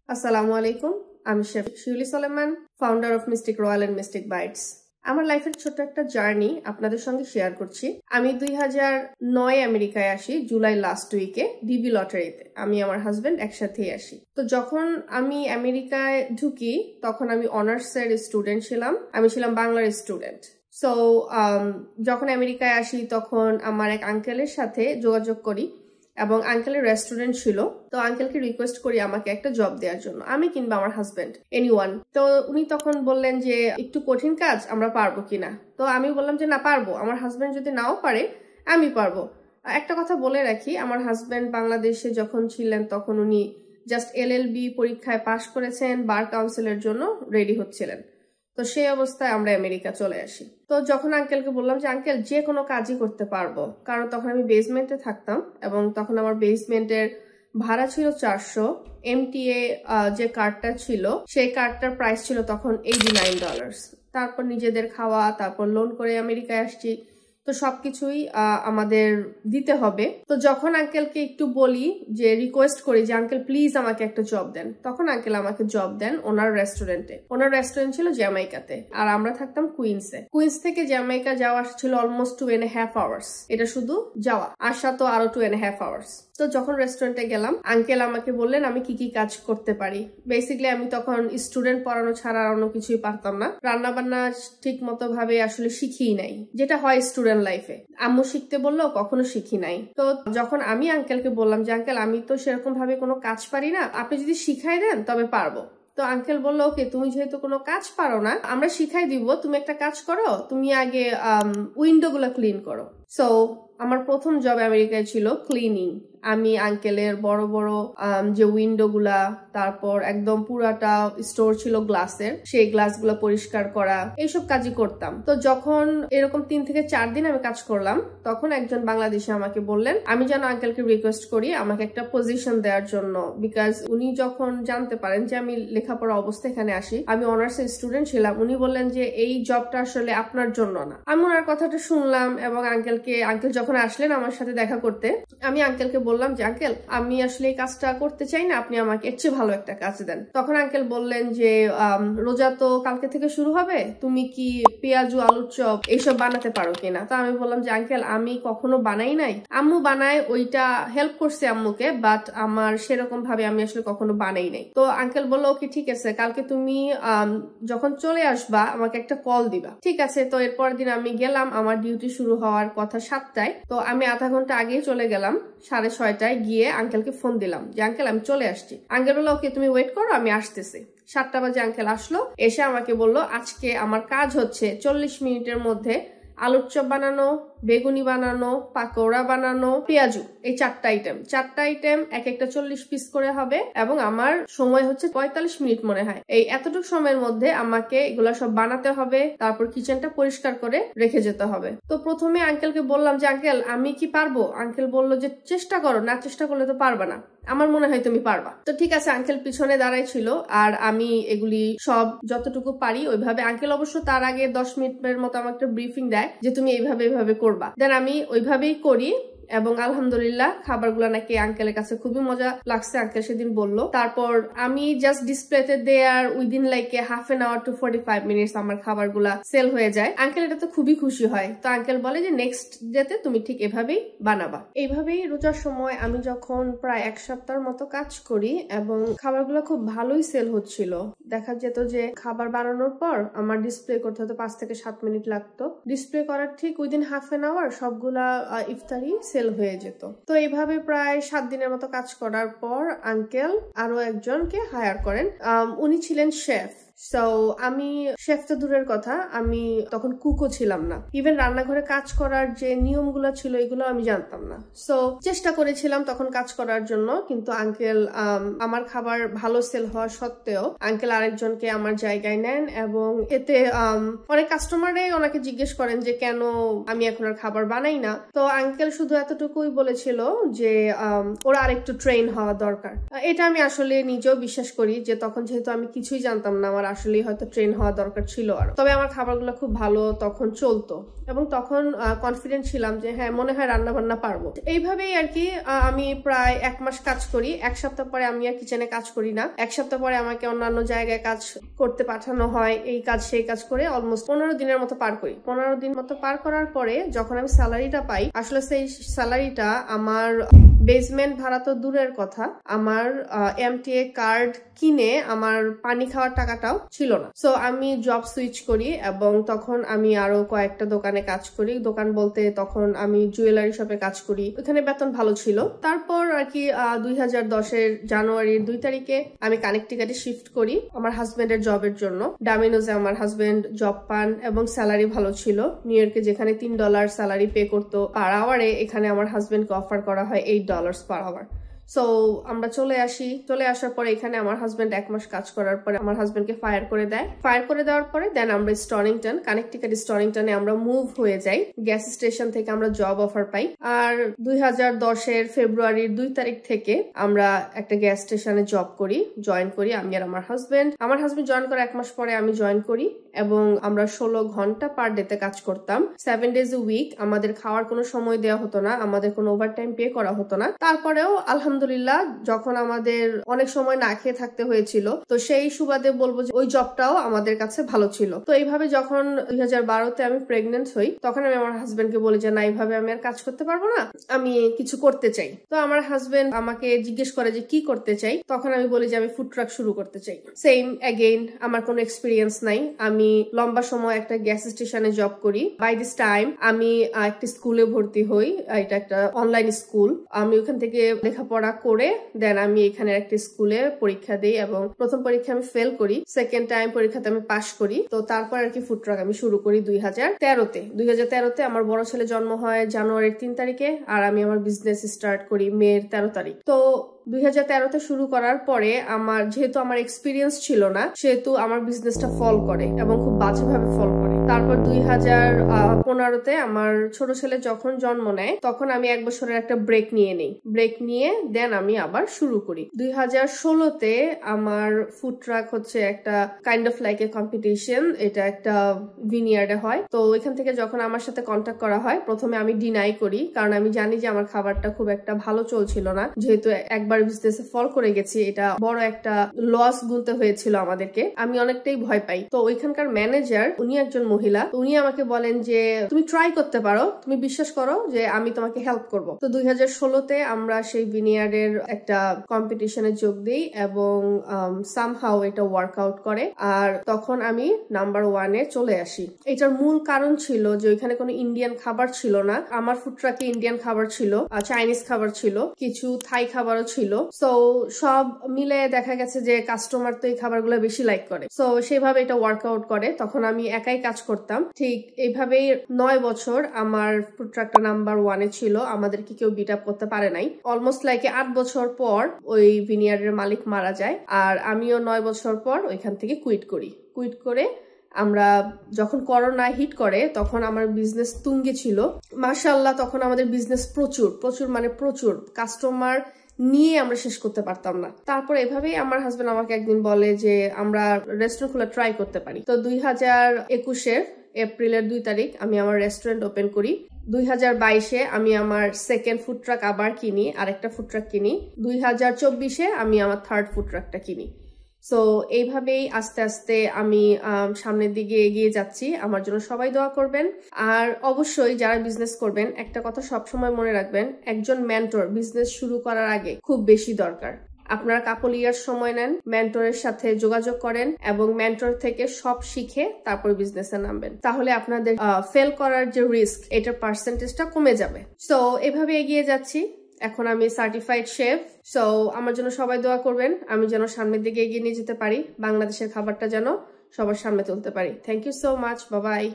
আসসালামু আলাইকুম। আমি chef Shiuli Soleman, founder of mystic royal and mystic bites. আমার লাইফের ছোট্ট একটা জার্নি আপনাদের সঙ্গে শেয়ার করছি। আমি 2009 আমেরিকায় আসি, জুলাই লাস্ট উইকে ডিবি লটারিতে। আমি আমার হাজবেন্ড একসাথেই আসি। তো যখন আমি আমেরিকায় ঢুকি তখন আমি অনার্সের স্টুডেন্ট ছিলাম, আমি ছিলাম বাংলার স্টুডেন্ট। সো যখন আমেরিকায় আসি তখন আমার এক আঙ্কেলের সাথে যোগাযোগ করি এবং আঙ্কেলের রেস্টুরেন্ট ছিল। তো আঙ্কেলকে রিকোয়েস্ট করি আমাকে একটা জব দেওয়ার জন্য, আমি কিংবা আমার হাজবেন্ড, এনিওয়ান। তো উনি তখন বললেন যে একটু কঠিন কাজ, আমরা পারবো কিনা। তো আমি বললাম যে না, পারবো। আমার হাজবেন্ড যদি নাও পারে আমি পারবো। একটা কথা বলে রাখি, আমার হাজবেন্ড বাংলাদেশে যখন ছিলেন তখন উনি জাস্ট LLB পরীক্ষায় পাশ করেছেন, বার কাউন্সিলের জন্য রেডি হচ্ছিলেন। তো সেই অবস্থায় আমরা আমেরিকা চলে আসি। তো যখন আঙ্কেলকে বললাম যে আঙ্কেল যে কোনো কাজই করতে পারবো, কারণ তখন আমি বেসমেন্টে থাকতাম এবং তখন আমার বেসমেন্টের ভাড়া ছিল 400। MTA যে কার্ডটা ছিল সেই কার্ডটার প্রাইস ছিল তখন $89। তারপর নিজেদের খাওয়া, তারপর লোন করে আমেরিকায় আসছি, তো সবকিছুই আমাদের দিতে হবে। তো যখন আঙ্কেলকে একটু বলি যে রিকোয়েস্ট করি যে আঙ্কেল প্লিজ আমাকে একটা জব দেন, তখন আঙ্কেল আমাকে জব দেন ওনার রেস্টুরেন্টে। ওনার রেস্টুরেন্ট ছিল জ্যামাইকাতে আর আমরা থাকতাম কুইন্সে। কুইন্স থেকে জ্যামাইকা যাওয়া ছিল অলমোস্ট 2.5 আওয়ার্স। এটা শুধু যাওয়া, আসা তো আরো 2.5 আওয়ার্স। তো যখন রেস্টুরেন্টে গেলাম আঙ্কেল আমাকে বললেন আমি কি কি কাজ করতে পারি। বেসিক্যালি আমি তখন স্টুডেন্ট পড়ানো ছাড়া আর অন্য কিছুই পারতাম না। রান্না বান্না ঠিক মতো ভাবে আসলে শিখিই নাই, যেটা হয় স্টুডেন্ট লাইফে। আম্মু শিখতে বললেও কখনো শিখি নাই। তো যখন আমি আঙ্কেলকে বললাম যে আঙ্কেল আমি তো সেরকম ভাবে কোনো কাজ পারি না, আপনি যদি শিখাই দেন তবে পারবো। তো আঙ্কেল বললো ওকে, তুমি যেহেতু কোনো কাজ পারো না আমরা শিখাই দিব, তুমি একটা কাজ করো, তুমি আগে উইন্ডো গুলা ক্লিন করো। সো আমার প্রথম জব আমেরিকায় ছিল ক্লিনিং। আমি আঙ্কেলের বড় বড় যে উইন্ডো গুলা, তারপর একদম পুরাটা স্টোর ছিল গ্লাসের, সেই গ্লাসগুলো পরিষ্কার করা, এইসব কাজই করতাম। তো যখন এরকম 3 থেকে 4 দিন আমি কাজ করলাম তখন একজন বাংলাদেশি আমাকে বললেন আমি যেন আঙ্কেলকে রিকোয়েস্ট করি আমাকে একটা পজিশন দেওয়ার জন্য, বিকজ উনি যখন জানতে পারেন যে আমি লেখাপড়া অবস্থা এখানে আসি, আমি অনার্সের স্টুডেন্ট ছিলাম, উনি বললেন যে এই জবটা আসলে আপনার জন্য না। আমি ওনার কথাটা শুনলাম এবং আঙ্কেল যখন আসলেন আমার সাথে দেখা করতে, আমি আঙ্কেলকে বললাম যে আঙ্কেল আমি আসলে এই কাজটা করতে চাই না, আপনি আমাকে এর চেয়ে ভালো একটা কাজ দেন। তখন আঙ্কেল বললেন যে রোজা তো কালকে থেকে শুরু হবে, তুমি কি পেঁয়াজু আলুর চপ এইসব বানাতে পারো কিনা। তো আমি বললাম যে আঙ্কেল আমি কখনো বানাই নাই, আম্মু বানায়, ওইটা হেল্প করছে আম্মুকে, বাট আমার সেরকম ভাবে আমি আসলে কখনো বানাই নাই। তো আঙ্কেল বললো ওকে ঠিক আছে, কালকে তুমি যখন চলে আসবা আমাকে একটা কল দিবা। ঠিক আছে। তো এরপর দিন আমি গেলাম, আমার ডিউটি শুরু হওয়ার কথা 7টায়। তো আমি আধা ঘন্টা আগেই চলে গেলাম, 6:30টায় গিয়ে আঙ্কেলকে ফোন দিলাম যে আঙ্কেল আমি চলে আসছি। আঙ্কেল বললো ওকে তুমি ওয়েট করো, আমি আসতেছি। 7টা বাজে আঙ্কেল আসলো, এসে আমাকে বললো আজকে আমার কাজ হচ্ছে 40 মিনিটের মধ্যে আলুর চপ বানানো, বেগুনি বানানো, পাকোড়া বানানো, পেঁয়াজু, এই 4টা আইটেম এক একটা 40 পিস করে হবে এবং আমার সময় হচ্ছে 45 মিনিট মনে হয়। এই এতটুকু সময়ের মধ্যে আমাকে এগুলা সব বানাতে হবে, তারপর কিচেনটা পরিষ্কার করে রেখে যেতে হবে। তো প্রথমে আঙ্কেলকে বললাম যে আঙ্কেল আমি কি পারবো। আঙ্কেল বললো যে চেষ্টা করো, না চেষ্টা করলে তো পারবা না, আমার মনে হয় তুমি পারবা। তো ঠিক আছে, আঙ্কেল পিছনে দাঁড়াই ছিল আর আমি এগুলি সব যতটুকু পারি ওইভাবে, আঙ্কেল অবশ্য তার আগে 10 মিনিটের মতো আমাকে একটা ব্রিফিং দেয় যে তুমি এইভাবে করবা, দেন আমি ওইভাবেই করি এবং আলহামদুলিল্লাহ খাবারগুলো নাকি আঙ্কেলের কাছে খুবই মজা লাগছে, আঙ্কেল সেদিন বললো। তারপর আমি জাস্ট ডিসপ্লেতে there within like half an hour to 45 minutes আমার খাবারগুলা সেল হয়ে যায়। আঙ্কেল এটা তো খুবই খুশি হয়। তো আঙ্কেল বলে যে নেক্সট ডেতে তুমি ঠিক এভাবেই বানাবা। এইভাবেই রোজার সময় আমি যখন প্রায় 1 সপ্তাহের মতো কাজ করি এবং খাবারগুলো খুব ভালোই সেল হচ্ছিল। দেখা যেত যে খাবার বানানোর পর আমার ডিসপ্লে করতে হতো 5 থেকে 7 মিনিট লাগতো, ডিসপ্লে করার ঠিক উইদিন হাফ এন আওয়ার সবগুলা ইফতারি সেল হয়ে যেত। তো এইভাবে প্রায় 7 দিনের মতো কাজ করার পর আঙ্কেল আরো একজনকে হায়ার করেন, উনি ছিলেন শেফ। সো আমি শেফ তো দূরের কথা, আমি তখন কুকও ছিলাম না, ইভেন রান্নাঘরে কাজ করার যে নিয়মগুলো ছিল এগুলো আমি জানতাম না। সো চেষ্টা করেছিলাম তখন কাজ করার জন্য, কিন্তু আঙ্কেল আমার খাবার ভালো সেল হওয়া সত্ত্বেও আঙ্কেল আরেকজনকে আমার জায়গায় নেন এবং এতে অনেক কাস্টমাররাই ওনাকে জিজ্ঞেস করেন যে কেন আমি এখন আর খাবার বানাই না। তো আঙ্কেল শুধু এতটুকুই বলেছিল যে ওরা আরেকটু ট্রেন হওয়া দরকার। এটা আমি আসলে নিজেও বিশ্বাস করি যে তখন যেহেতু আমি কিছুই জানতাম না, আমার আসলে হয়তো ট্রেন হওয়া দরকার ছিল আরো। তবে আমার খাবারগুলো খুব ভালো তখন চলতো এবং তখন কনফিডেন্ট ছিলাম যে হ্যাঁ মনে হয় রান্না বান্না পারবো। এইভাবেই আর কি আমি প্রায় 1 মাস কাজ করি। 1 সপ্তাহ পরে আমি আর কিচেনে কাজ করি না। 1 সপ্তাহ পরে আমাকে অন্যান্য জায়গায় কাজ করতে পাঠানো হয়, এই কাজ সেই কাজ করে অলমোস্ট 15 দিনের মতো পার করি। 15 দিন মতো পার করার পরে যখন আমি স্যালারিটা পাই, আসলে সেই স্যালারিটা আমার বেসমেন্ট ভাড়া তো দূরের কথা, আমার এমটিএ কার্ড কিনে আমার পানি খাওয়ার টাকাটাও ছিল না। সো আমি জব সুইচ করি এবং তখন আমি আরো কয়েকটা দোকানে কাজ করি। দোকান বলতে তখন আমি জুয়েলারি শপে কাজ করি, ওখানে বেতন ভালো ছিল। তারপর আর কি 2010-এর জানুয়ারির 2 তারিখে আমি কানেকটিকাটে শিফট করি আমার হাজবেন্ডের জবের জন্য। ডামিনোজে আমার হাজবেন্ড জব পান এবং স্যালারি ভালো ছিল। নিউ ইয়র্কে যেখানে $3 স্যালারি পে করতো পার আওয়ারে, এখানে আমার হাজবেন্ডকে অফার করা হয় $8 পার আওয়ার। সো আমরা চলে আসার পরে এখানে আমার হাজবেন্ড 1 মাস কাজ করার পরে আমার হাজবেন্ডকে ফায়ার করে দেয়। ফায়ার করে দেওয়ার পরে দেন আমরা স্টনিংটন, কানেকটিকাট স্টনিংটনে আমরা মুভ হয়ে যাই। গ্যাস স্টেশন থেকে আমরা জব অফার পাই। আর 2010-এর ফেব্রুয়ারির 2 তারিখ থেকে আমরা একটা গ্যাস স্টেশনে জয়েন করি আমি আর আমার হাজবেন্ড। আমার হাজবেন্ড জয়েন করার 1 মাস পরে আমি জয়েন করি এবং আমরা 16 ঘন্টা পার ডেতে কাজ করতাম। 7 days a week। আমাদের খাওয়ার কোনো সময় দেওয়া হতো না, আমাদের কোনো ওভারটাইম পে করা হতো না। তারপরেও আলহামদুলিল্লাহ যখন আমাদের অনেক সময় না খেয়ে থাকতে হয়েছিল, তো সেই সুবাদে বলবো যে ওই জবটাও আমাদের কাছে ভালো ছিল। তো এইভাবে যখন 2012-তে আমি প্রেগনেন্ট হই, তখন আমি আমার হাজবেন্ডকে বলি যে না, এইভাবে আমি আর কাজ করতে পারবো না, আমি কিছু করতে চাই। তো আমার হাজবেন্ড আমাকে জিজ্ঞেস করে যে কি করতে চাই, তখন আমি বলি যে আমি ফুড ট্রাক শুরু করতে চাই। সেম এগেইন, আমার কোনো এক্সপিরিয়েন্স নাই, আমি লম্বা সময় একটা গ্যাস স্টেশনে জব করি। বাই দিস টাইম আমি একটা স্কুলে ভর্তি হই, এটা একটা অনলাইন স্কুল। আমি ওখান থেকে লেখাপড়া করে দেন আমি এখানে একটা স্কুলে পরীক্ষা দিই এবং প্রথম পরীক্ষা আমি ফেল করি, সেকেন্ড টাইম পরীক্ষাতে আমি পাশ করি। তো তারপর আর কি ফুড ট্রাক আমি শুরু করি 2013-তে। আমার বড় ছেলে জন্ম হয় জানুয়ারির 3 তারিখে আর আমি আমার বিজনেস স্টার্ট করি মের 13 তারিখ। তো 2013-তে শুরু করার পরে যেহেতু আমার এক্সপিরিয়েন্স ছিল না, সেহেতু আমার বিজনেসটা ফল করে এবং খুব বাজেভাবে ফল করে। তারপর 2015-তে আমার ছোট ছেলে যখন জন্ম নেয়, তখন আমি 1 বছরের একটা ব্রেক নিয়ে দেন আমি আবার শুরু করি। 2016-তে আমার ফুড ট্রাক হচ্ছে একটা kind of like a competition, এটা একটা ভিনিয়ার্ডে হয়। তো এখান থেকে যখন আমার সাথে কন্ট্যাক্ট করা হয়, প্রথমে আমি ডিনাই করি, কারণ আমি জানি যে আমার খাবারটা খুব একটা ভালো চলছিল না। যেহেতু একবার বিজনেসে ফল করে গেছি, এটা বড় একটা লস গুনতে হয়েছিল আমাদেরকে, আমি অনেকটাই ভয় পাই। তো ওইখানকার ম্যানেজার, উনি একজন মহিলা, উনি আমাকে বলেন যে তুমি ট্রাই করতে পারো, তুমি বিশ্বাস করো যে আমি তোমাকে হেল্প করব। তো 2016-তে আমরা সেই ভিনিয়ার্ডের একটা কম্পিটিশনে যোগ দিই এবং সামহাউ এটা ওয়ার্কআউট করে আর তখন আমি নাম্বার 1-এ চলে আসি। এটার মূল কারণ ছিল যে ওইখানে কোনো ইন্ডিয়ান খাবার ছিল না। আমার ফুড ট্রাকে ইন্ডিয়ান খাবার ছিল, চাইনিজ খাবার ছিল, কিছু থাই খাবারও ছিল। সো সব মিলে দেখা গেছে যে কাস্টমার তো এই খাবারগুলো বেশি লাইক করে। সো সেভাবে এটা ওয়ার্কআউট করে। তখন আমি একাই কাজ করতাম। ঠিক এইভাবেই 9 বছর আমার ফুড ট্রাকটা নাম্বার 1-এ ছিল, আমাদেরকে কেউ বিট আপ করতে পারে নাই। অলমোস্ট লাইক 8 বছর পর ওই ভিনিয়ার্ডের মালিক মারা যায় আর আমিও 9 বছর পর ওইখান থেকে কুইট করে আমরা যখন করোনা হিট করে, তখন আমার বিজনেস তুঙ্গে ছিল মাশাআল্লাহ। তখন আমাদের বিজনেস প্রচুর কাস্টমার নিয়ে আমরা শেষ করতে পারতাম না। তারপর এভাবেই আমার হাজবেন্ড আমাকে একদিন বলে যে আমরা রেস্টুরেন্ট খোলা ট্রাই করতে পারি। তো 2021-এর এপ্রিলের 2 তারিখ আমি আমার রেস্টুরেন্ট ওপেন করি। 2022-এ আমি আমার সেকেন্ড ফুড ট্রাক আবার কিনি, আরেকটা ফুড ট্রাক কিনি। 2024-এ আমি আমার থার্ড ফুড ট্রাকটা কিনি। সো এইভাবেই আস্তে আস্তে আমি সামনের দিকে এগিয়ে যাচ্ছি। আমার জন্য সবাই দোয়া করবেন। আর অবশ্যই যারা বিজনেস করবেন, একটা কথা সবসময় মনে রাখবেন, একজন মেন্টর বিজনেস শুরু করার আগে খুব বেশি দরকার। আপনারা কাপল ইয়ার সময় নেন, মেন্টরের সাথে যোগাযোগ করেন এবং মেন্টর থেকে সব শিখে তারপর বিজনেসে নামবেন। তাহলে আপনাদের ফেল করার যে রিস্ক, এটার পার্সেন্টেজটা কমে যাবে। সো এভাবে এগিয়ে যাচ্ছি। এখন আমি সার্টিফাইড শেফ। সো আমার জন্য সবাই দোয়া করবেন, আমি যেন সামনের দিকে এগিয়ে নিয়ে যেতে পারি, বাংলাদেশের খাবারটা যেন সবার সামনে তুলতে পারি। Thank you so much, bye by.